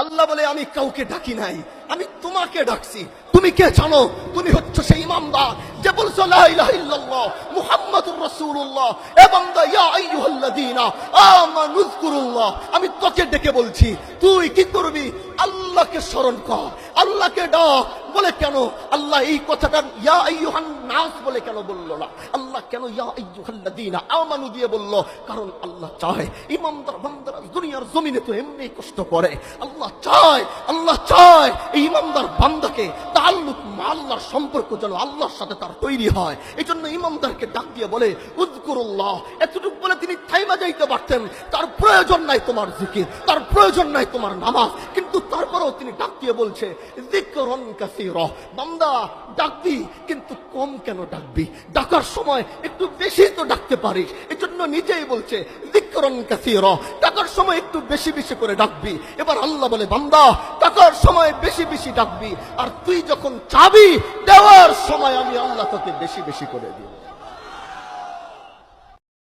আল্লাহ বলে আমি কাউকে ডাকি নাই, আমি তোমাকে ডাকছি। তুমি কে জানো? তুমি হচ্ছে সেই ইমানদার যে বলছো লা ইলাহা ইল্লাল্লাহ মুহাম্মাদুর রাসূলুল্লাহ। এ বান্দা, ইয়া আইয়ুহাল্লাযীনা আমানু যকুরুল্লাহ, আমি তোকে ডেকে বলছি, তুই কি করবি? আল্লাহকে স্মরণ কর, আল্লাহকে ডাক। বলে কেন আল্লাহ এই কথাটা ইয়া আইয়ুহান নাস বলে কেন বললো না? আল্লাহ কেন ইয়া আইয়ুহাল্লাযীনা আমানু দিয়ে বললো? কারণ আল্লাহ চায় ইমানদার বান্দারা দুনিয়ার জমিনে তো এমনি কষ্ট করে। আল্লাহ চায় এই ইমানদার বান্দাকে তাআল্লুক মা আল্লাহর সম্পর্ক যেন আল্লাহর সাথে তার তৈরি হয়। এই জন্য ইমানদারকে ডাক দিয়ে বলে উযকুরুল্লাহ। এতটুকু বলে তিনি থাইমা যাইতে পারতেন, তার প্রয়োজন নাই তোমার জিকির, তার প্রয়োজন নাই তোমার নামাজ, কিন্তু তারপরেও তিনি ডাক দিয়ে বলছে যিকরুন কাসীরা। বান্দা ডাকবি, কিন্তু কম কেন ডাকবি? ডাকার সময় একটু বেশি তো ডাকতে পারিস। এই জন্য নিজেই বলছে যিকরুন কাসীরা, ডাকার সময় একটু বেশি বেশি করে ডাকবি। এবার আল্লাহ বলে বান্দা ডাকার সময় বেশি বেশি ডাকবি, আর তুই যখন চাবি দেওয়ার সময় আমি আল্লাহ তোকে বেশি বেশি করে দিব।